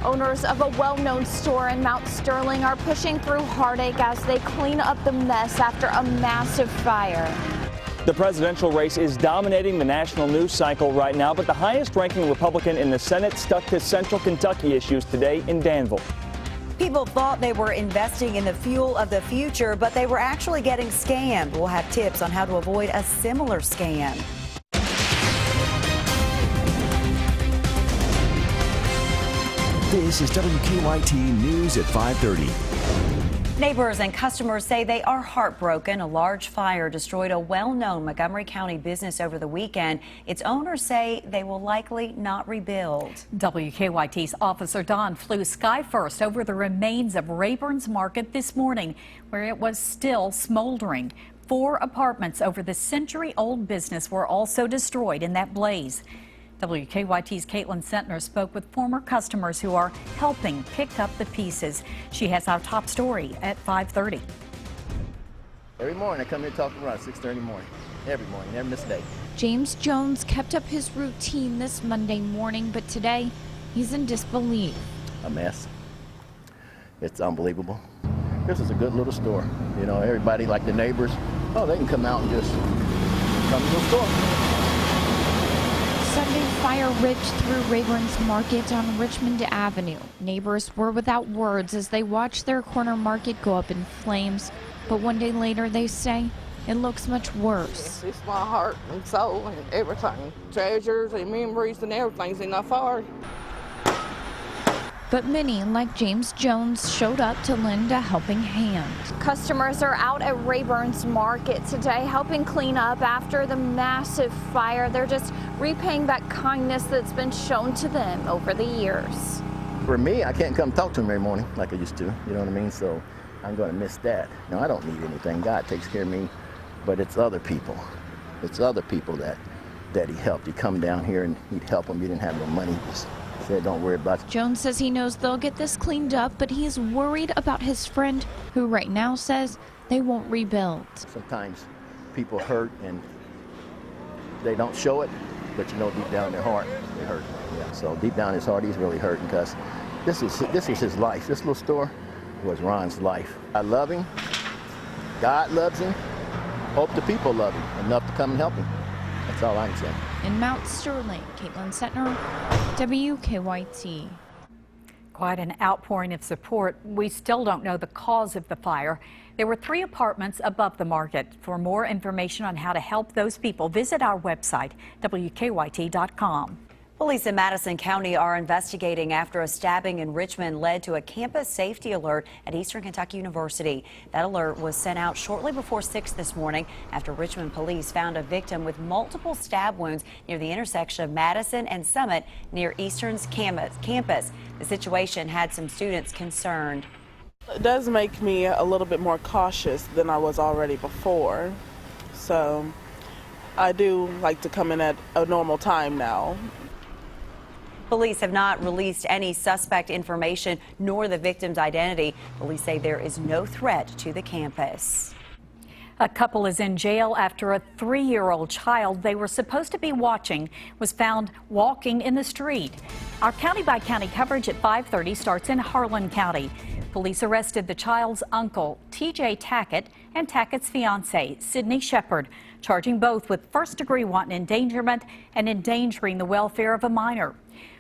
Owners of a well-known store in Mount Sterling are pushing through heartache as they clean up the mess after a massive fire. The presidential race is dominating the national news cycle right now, but the highest-ranking Republican in the Senate stuck to Central Kentucky issues today in Danville. People thought they were investing in the fuel of the future, but they were actually getting scammed. We'll have tips on how to avoid a similar scam. This is WKYT News at 5:30. Neighbors and customers say they are heartbroken. A large fire destroyed a well-known Montgomery County business over the weekend. Its owners say they will likely not rebuild. WKYT's Officer Don flew sky first over the remains of Rayburns Market this morning, where it was still smoldering. 4 apartments over the century-old business were also destroyed in that blaze. WKYT's Caitlin Sentner spoke with former customers who are helping pick up the pieces. She has our top story at 5:30. Every morning I come here talking around 6:30 morning. Every morning, never miss a day. James Jones kept up his routine this Monday morning, but today he's in disbelief. A mess. It's unbelievable. This is a good little store. You know, everybody, like the neighbors, oh, they can come out and just come to the store. Sunday fire ripped through Rayburns Market on Richmond Avenue. Neighbors were without words as they watched their corner market go up in flames. But one day later, they say, it looks much worse. It's my heart and soul and everything. Treasures and memories and everything's in that fire. But many, like James Jones, showed up to lend a helping hand. Customers are out at Rayburns Market today helping clean up after the massive fire. They're just repaying that kindness that's been shown to them over the years. For me, I can't come talk to them every morning like I used to, you know what I mean? So I'm going to miss that. No, I don't need anything. God takes care of me, but it's other people. It's other people that he helped. He'd come down here and he'd help them. He didn't have no money. Said, don't worry about it. Jones says he knows they'll get this cleaned up, but he's worried about his friend, who right now says they won't rebuild. Sometimes people hurt and they don't show it, but you know deep down in their heart, they hurt. Yeah. So deep down in his heart, he's really hurting because this is his life. This little store was Ron's life. I love him. God loves him. Hope the people love him enough to come and help him. That's all I can say. In Mount Sterling, Caitlin Sentner, WKYT. Quite an outpouring of support. We still don't know the cause of the fire. There were 3 apartments above the market. For more information on how to help those people, visit our website, WKYT.com. Police in Madison County are investigating after a stabbing in Richmond led to a campus safety alert at Eastern Kentucky University. That alert was sent out shortly before 6 this morning after Richmond police found a victim with multiple stab wounds near the intersection of Madison and Summit near Eastern's campus. The situation had some students concerned. It does make me a little bit more cautious than I was already before. So I do like to come in at a normal time now. Police have not released any suspect information nor the victim's identity. Police say there is no threat to the campus. A couple is in jail after a 3-year-old child they were supposed to be watching was found walking in the street. Our county-by-county coverage at 5:30 starts in Harlan County. Police arrested the child's uncle, T.J. Tackett, and Tackett's fiancee, Sydney Shepard, charging both with first-degree wanton endangerment and endangering the welfare of a minor.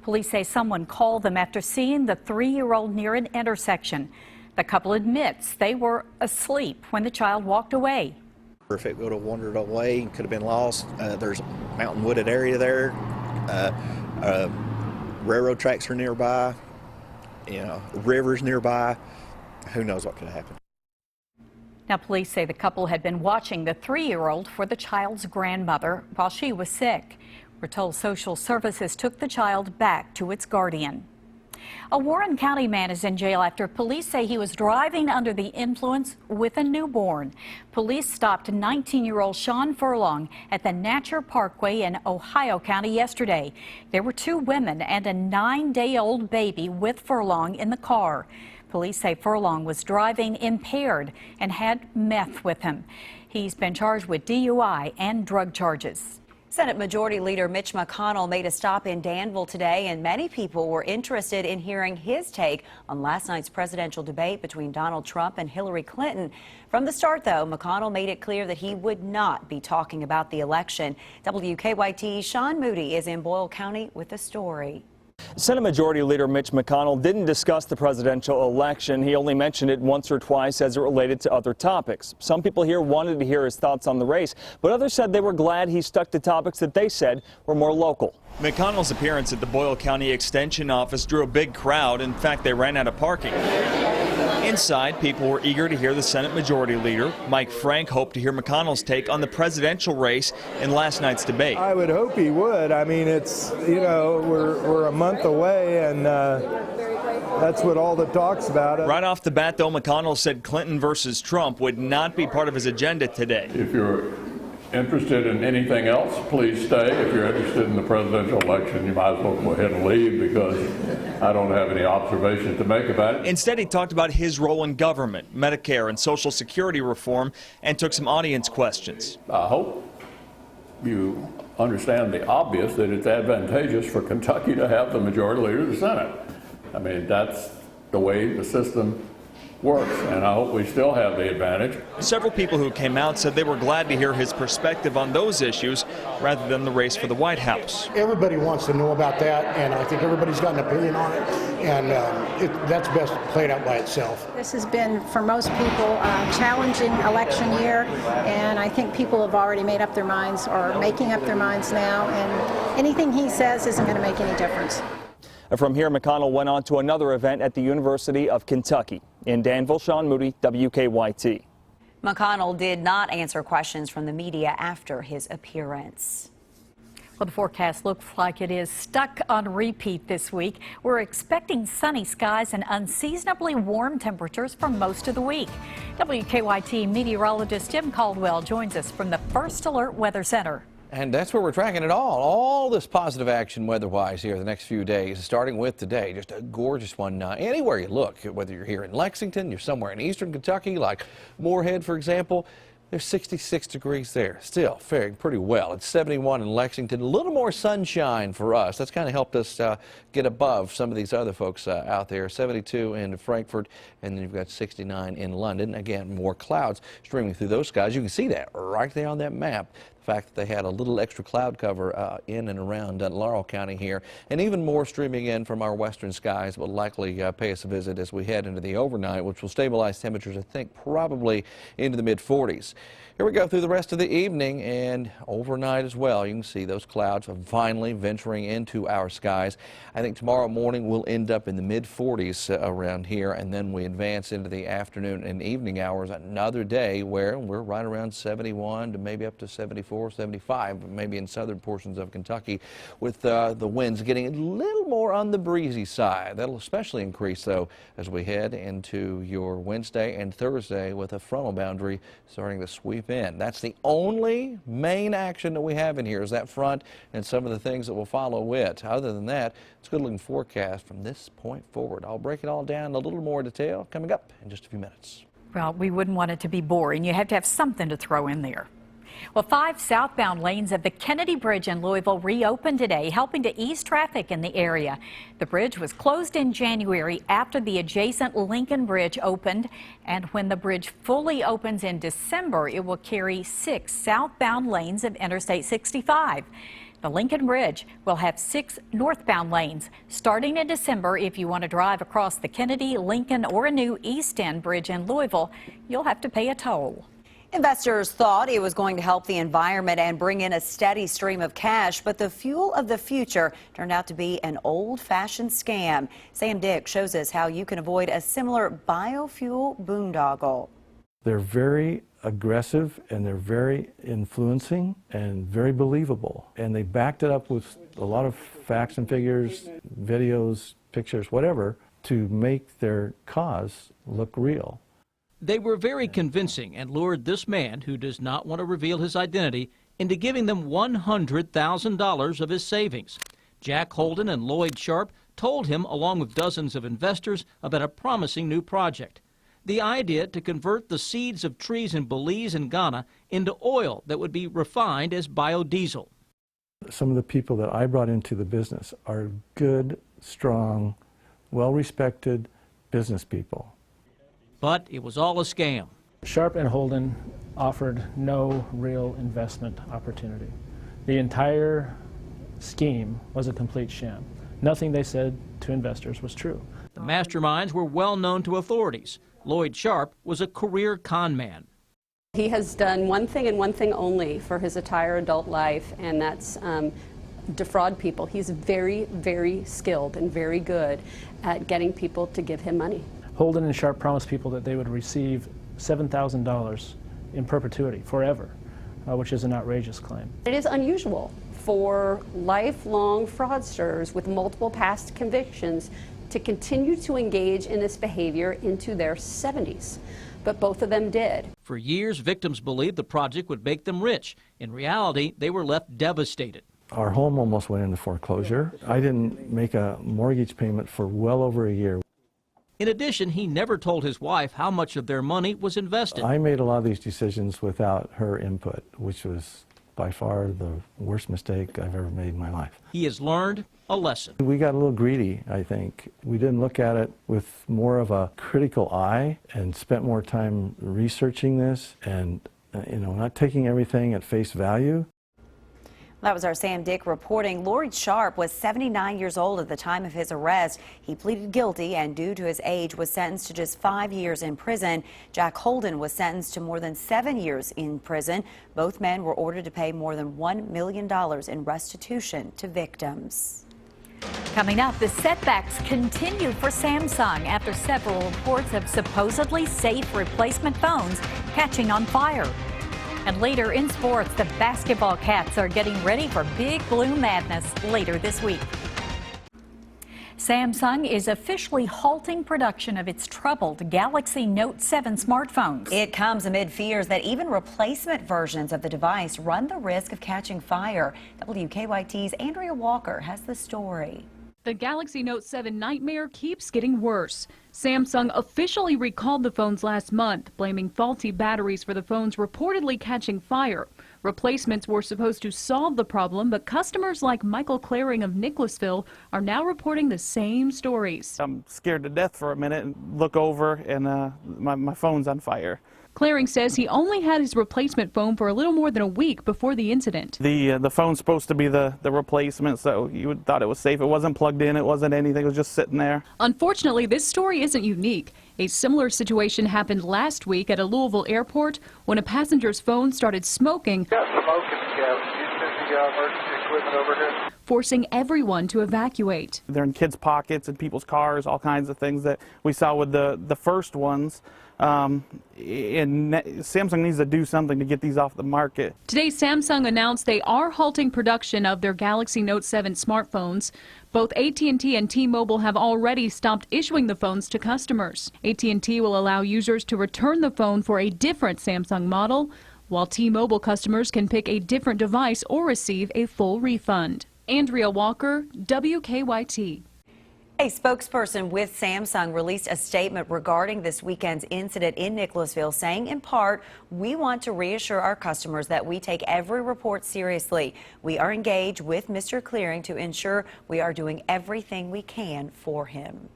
Police say someone called them after seeing the 3-year-old near an intersection. The couple admits they were asleep when the child walked away. If it would have wandered away and could have been lost, there's a mountain wooded area there. Railroad tracks are nearby. Rivers nearby. Who knows what could have happened. Now, police say the couple had been watching the 3-year-old for the child's grandmother while she was sick. We're told social services took the child back to its guardian. A Warren County man is in jail after police say he was driving under the influence with a newborn. Police stopped 19-year-old Sean Furlong at the Natcher Parkway in Ohio County yesterday. There were 2 women and a 9-day-old baby with Furlong in the car. Police say Furlong was driving impaired and had meth with him. He's been charged with DUI and drug charges. Senate Majority Leader Mitch McConnell made a stop in Danville today, and many people were interested in hearing his take on last night's presidential debate between Donald Trump and Hillary Clinton. From the start, though, McConnell made it clear that he would not be talking about the election. WKYT Sean Moody is in Boyle County with the story. Senate Majority Leader Mitch McConnell didn't discuss the presidential election. He only mentioned it once or twice as it related to other topics. Some people here wanted to hear his thoughts on the race, but others said they were glad he stuck to topics that they said were more local. McConnell's appearance at the Boyle County Extension office drew a big crowd. In fact, they ran out of parking. Inside, people were eager to hear the Senate Majority Leader. Mike Frank hoped to hear McConnell's take on the presidential race in last night's debate. I would hope he would. I mean, it's, you know, we're a month away, and that's what all the talk's about. Right off the bat, though, McConnell said Clinton versus Trump would not be part of his agenda today. If you're interested in anything else, please stay. If you're interested in the presidential election, you might as well go ahead and leave, because I don't have any observations to make about it. Instead, he talked about his role in government, Medicare and Social Security reform, and took some audience questions. I hope you understand the obvious, that it's advantageous for Kentucky to have the majority leader of the Senate. I mean, that's the way the system works, and I hope we still have the advantage. Several people who came out said they were glad to hear his perspective on those issues rather than the race for the White House. Everybody wants to know about that, and I think everybody's got an opinion on it, and that's best played out by itself. This has been, for most people, a challenging election year, and I think people have already made up their minds, or making up their minds now, and anything he says isn't going to make any difference. From here, McConnell went on to another event at the University of Kentucky. In Danville, Sean Moody, WKYT. McConnell did not answer questions from the media after his appearance. Well, the forecast looks like it is stuck on repeat this week. We're expecting sunny skies and unseasonably warm temperatures for most of the week. WKYT meteorologist Jim Caldwell joins us from the First Alert Weather Center. And that's where we're tracking it all this positive action weather-wise here the next few days, starting with today. Just a gorgeous one anywhere you look, whether you're here in Lexington, you're somewhere in eastern Kentucky, like Moorhead, for example. There's 66 degrees there, still faring pretty well. It's 71 in Lexington, a little more sunshine for us. That's kind of helped us get above some of these other folks out there. 72 in Frankfurt, and then you've got 69 in London. Again, more clouds streaming through those skies. You can see that right there on that map. The fact that they had a little extra cloud cover in and around Laurel County here, and even more streaming in from our western skies will likely pay us a visit as we head into the overnight, which will stabilize temperatures, I think, probably into the mid-40s. Here we go through the rest of the evening and overnight as well. You can see those clouds are finally venturing into our skies. I think tomorrow morning we'll end up in the mid-40s around here, and then we advance into the afternoon and evening hours. Another day where we're right around 71 to maybe up to 74, 75, maybe in southern portions of Kentucky, with the winds getting a little more on the breezy side. That'll especially increase, though, as we head into your Wednesday and Thursday with a frontal boundary starting to sweep in. That's the only main action that we have in here, is that front and some of the things that will follow it. Other than that, it's a good looking forecast from this point forward. I'll break it all down in a little more detail coming up in just a few minutes. Well, we wouldn't want it to be boring. You have to have something to throw in there. Well, 5 southbound lanes of the Kennedy Bridge in Louisville reopened today, helping to ease traffic in the area. The bridge was closed in January after the adjacent Lincoln Bridge opened, and when the bridge fully opens in December, it will carry 6 southbound lanes of Interstate 65. The Lincoln Bridge will have 6 northbound lanes. Starting in December, if you want to drive across the Kennedy, Lincoln, or a new East End Bridge in Louisville, you'll have to pay a toll. Investors thought it was going to help the environment and bring in a steady stream of cash, but the fuel of the future turned out to be an old-fashioned scam. Sam Dick shows us how you can avoid a similar biofuel boondoggle. They're very aggressive, and they're very influencing and very believable. And they backed it up with a lot of facts and figures, videos, pictures, whatever, to make their cause look real. They were very convincing and lured this man, who does not want to reveal his identity, into giving them $100,000 of his savings. Jack Holden and Lloyd Sharp told him, along with dozens of investors, about a promising new project. The idea to convert the seeds of trees in Belize and Ghana into oil that would be refined as biodiesel. Some of the people that I brought into the business are good, strong, well-respected business people. But it was all a scam. Sharp and Holden offered no real investment opportunity. The entire scheme was a complete sham. Nothing they said to investors was true. The masterminds were well known to authorities. Lloyd Sharp was a career con man. He has done one thing and one thing only for his entire adult life, and that's defraud people. He's very, very skilled and very good at getting people to give him money. Holden and Sharp promised people that they would receive $7,000 in perpetuity, forever, which is an outrageous claim. It is unusual for lifelong fraudsters with multiple past convictions to continue to engage in this behavior into their 70s. But both of them did. For years, victims believed the project would make them rich. In reality, they were left devastated. Our home almost went into foreclosure. I didn't make a mortgage payment for well over a year. In addition, he never told his wife how much of their money was invested. I made a lot of these decisions without her input, which was by far the worst mistake I've ever made in my life. He has learned a lesson. We got a little greedy, I think. We didn't look at it with more of a critical eye and spent more time researching this and, not taking everything at face value. That was our Sam Dick reporting. Lloyd Sharp was 79 years old at the time of his arrest. He pleaded guilty and, due to his age, was sentenced to just 5 years in prison. Jack Holden was sentenced to more than 7 years in prison. Both men were ordered to pay more than $1 million in restitution to victims. Coming up, the setbacks continue for Samsung after several reports of supposedly safe replacement phones catching on fire. And later in sports, the basketball Cats are getting ready for Big Blue Madness later this week. Samsung is officially halting production of its troubled Galaxy Note 7 smartphones. It comes amid fears that even replacement versions of the device run the risk of catching fire. WKYT's Andrea Walker has the story. The Galaxy Note 7 nightmare keeps getting worse. Samsung officially recalled the phones last month, blaming faulty batteries for the phones reportedly catching fire. Replacements were supposed to solve the problem, but customers like Michael Claring of Nicholasville are now reporting the same stories. I'm scared to death for a minute and look over and my phone's on fire. Claring says he only had his replacement phone for a little more than a week before the incident. The phone's supposed to be the replacement, so you would thought it was safe. It wasn't plugged in, it wasn't anything, it was just sitting there. Unfortunately, this story isn't unique. A similar situation happened last week at a Louisville airport when a passenger's phone started smoking, forcing everyone to evacuate. They're in kids' pockets and people's cars, all kinds of things that we saw with the first ones. And Samsung needs to do something to get these off the market. Today, Samsung announced they are halting production of their Galaxy Note 7 smartphones. Both AT&T and T-Mobile have already stopped issuing the phones to customers. AT&T will allow users to return the phone for a different Samsung model, while T-Mobile customers can pick a different device or receive a full refund. Andrea Walker, WKYT. A spokesperson with Samsung released a statement regarding this weekend's incident in Nicholasville, saying in part, "We want to reassure our customers that we take every report seriously. We are engaged with Mr. Clearing to ensure we are doing everything we can for him."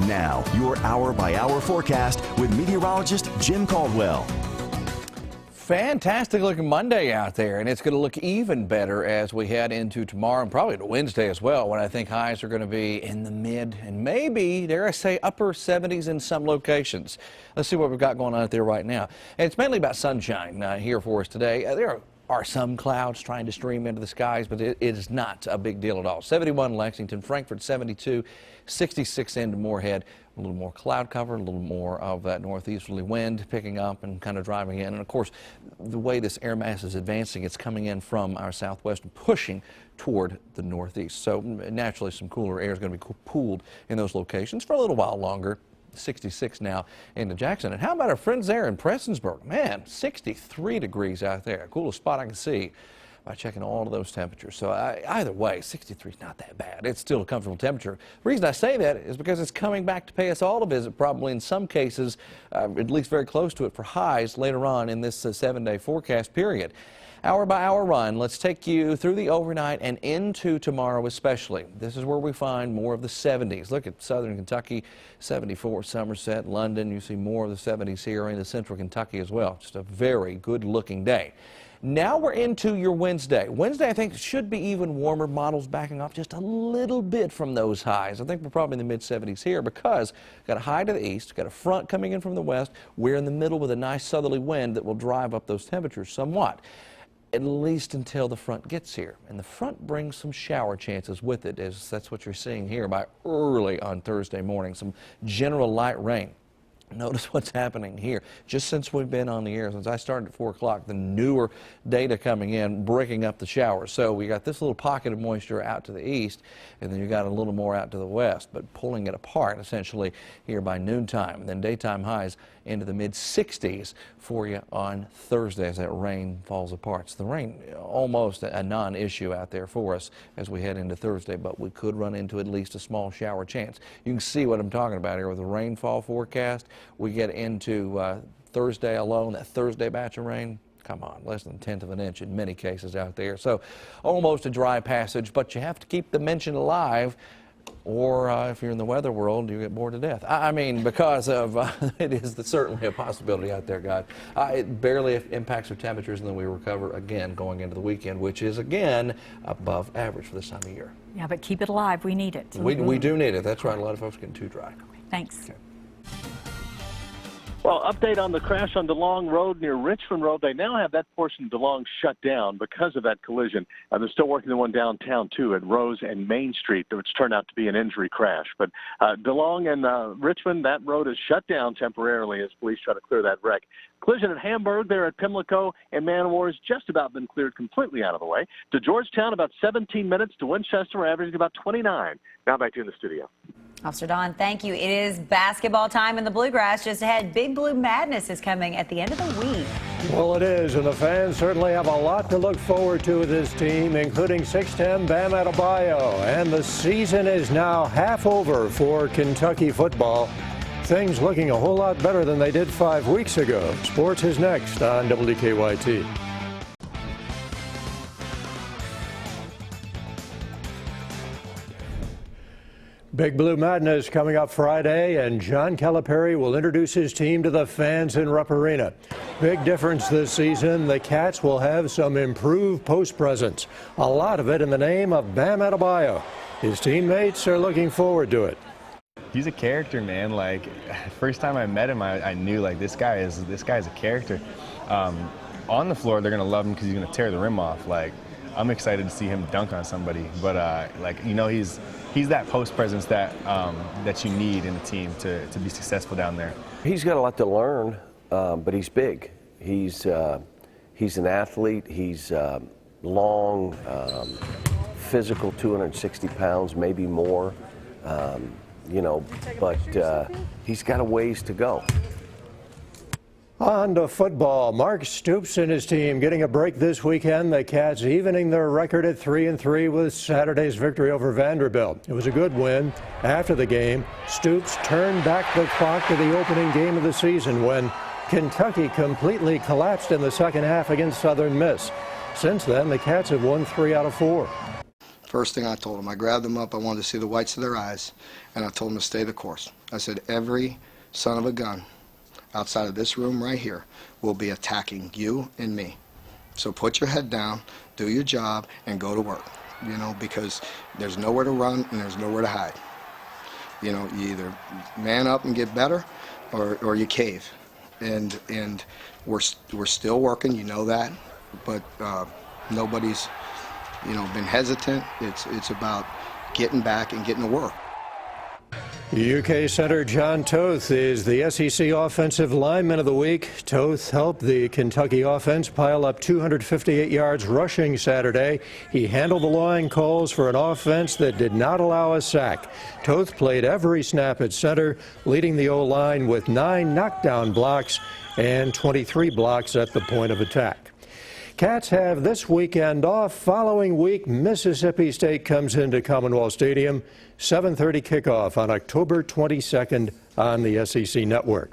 Now, your hour-by-hour forecast with meteorologist Jim Caldwell. Fantastic looking Monday out there, and it's going to look even better as we head into tomorrow and probably to Wednesday as well, when I think highs are going to be in the mid and maybe, dare I say, upper 70s in some locations. Let's see what we've got going on out there right now. And it's mainly about sunshine here for us today. There are some clouds trying to stream into the skies, but it is not a big deal at all. 71 Lexington, Frankfort 72, 66 into Moorhead. A little more cloud cover, a little more of that northeasterly wind picking up and kind of driving in. And of course, the way this air mass is advancing, it's coming in from our southwest and pushing toward the northeast. So naturally, some cooler air is going to be pooled in those locations for a little while longer. 66 now into Jackson. And how about our friends there in Prestonsburg? Man, 63 degrees out there. Coolest spot I can see. by checking all of those temperatures. So either way, 63 is not that bad. It's still a comfortable temperature. The reason I say that is because it's coming back to pay us all a visit, probably in some cases, at least very close to it for highs later on in this 7-day forecast period. Hour by hour run, let's take you through the overnight and into tomorrow especially. This is where we find more of the 70s. Look at southern Kentucky, 74, Somerset, London. You see more of the 70s here into central Kentucky as well. Just a very good looking day. Now we're into your Wednesday. Wednesday, I think, should be even warmer. Models backing off just a little bit from those highs. I think we're probably in the mid-70s here because got a high to the east, got a front coming in from the west. We're in the middle with a nice southerly wind that will drive up those temperatures somewhat, at least until the front gets here. And the front brings some shower chances with it, as that's what you're seeing here by early on Thursday morning. Some general light rain. Notice what's happening here. Just since we've been on the air, since I started at 4 o'clock, the newer data coming in, breaking up the showers. So we got this little pocket of moisture out to the east, and then you got a little more out to the west, but pulling it apart essentially here by noontime. And then daytime highs into the mid-60s for you on Thursday as that rain falls apart. So the rain almost a non-issue out there for us as we head into Thursday, but we could run into at least a small shower chance. You can see what I'm talking about here with the rainfall forecast. We get into Thursday alone, that Thursday batch of rain, come on, less than 1/10 of an inch in many cases out there. So almost a dry passage, but you have to keep the mention alive, or if you're in the weather world, you get bored to death. I mean, because of, it is certainly a possibility out there, God. It barely impacts our temperatures, and then we recover again going into the weekend, which is, again, above average for this time of year. Yeah, but keep it alive. We need it. We do need it. That's right. A lot of folks getting too dry. Thanks. Okay. Well, update on the crash on DeLong Road near Richmond Road. They now have that portion of DeLong shut down because of that collision. They're still working the one downtown, too, at Rose and Main Street, which turned out to be an injury crash. But DeLong and Richmond, that road is shut down temporarily as police try to clear that wreck. Collision at Hamburg there at Pimlico and Manowar has just about been cleared completely out of the way. To Georgetown, about 17 minutes. To Winchester, we're averaging about 29. Now back to you in the studio. Officer Don, thank you. It is basketball time in the Bluegrass. Just ahead, Big Blue Madness is coming at the end of the week. Well, it is, and the fans certainly have a lot to look forward to with this team, including 6'10" Bam Adebayo. And the season is now half over for Kentucky football. Things looking a whole lot better than they did 5 weeks ago. Sports is next on WKYT. Big Blue Madness coming up Friday, and John Calipari will introduce his team to the fans in Rupp Arena. Big difference this season. The Cats will have some improved post presence. A lot of it in the name of Bam Adebayo. His teammates are looking forward to it. He's a character, man. Like, first time I met him, I knew, like, this guy is a character. On the floor, they're gonna love him because he's gonna tear the rim off. Like, I'm excited to see him dunk on somebody. But like, you know, he's that post presence that that you need in a team to be successful down there. He's got a lot to learn, but he's big. He's an athlete. He's long, physical, 260 pounds, maybe more. You know, but he's got a ways to go. On to football. Mark Stoops and his team getting a break this weekend. The Cats evening their record at 3-3 with Saturday's victory over Vanderbilt. It was a good win. After the game, Stoops turned back the clock to the opening game of the season when Kentucky completely collapsed in the second half against Southern Miss. Since then, the Cats have won 3 out of 4. First thing I told them, I grabbed them up, I wanted to see the whites of their eyes, and I told them to stay the course. I said, every son of a gun outside of this room right here will be attacking you and me. So put your head down, do your job, and go to work, you know, because there's nowhere to run and there's nowhere to hide. You know, you either man up and get better or you cave. And we're still working, you know that, but nobody's, you know, been hesitant. It's about getting back and getting to work. UK center John Toth is the SEC Offensive Lineman of the Week. Toth helped the Kentucky offense pile up 258 yards rushing Saturday. He handled the line calls for an offense that did not allow a sack. Toth played every snap at center, leading the O-line with 9 knockdown blocks and 23 blocks at the point of attack. Cats have this weekend off. Following week, Mississippi State comes into Commonwealth Stadium. 7:30 kickoff on October 22nd on the SEC Network.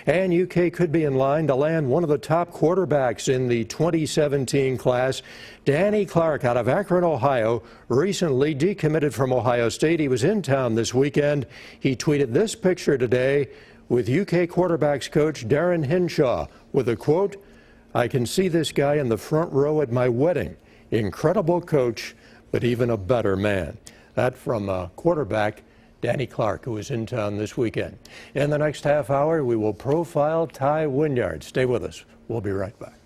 And UK could be in line to land one of the top quarterbacks in the 2017 class. Danny Clark out of Akron, Ohio, recently decommitted from Ohio State. He was in town this weekend. He tweeted this picture today with UK quarterbacks coach Darren Hinshaw with a quote, "I can see this guy in the front row at my wedding. Incredible coach, but even a better man." That from quarterback Danny Clark, who is in town this weekend. In the next half hour, we will profile Ty Wynyard. Stay with us. We'll be right back.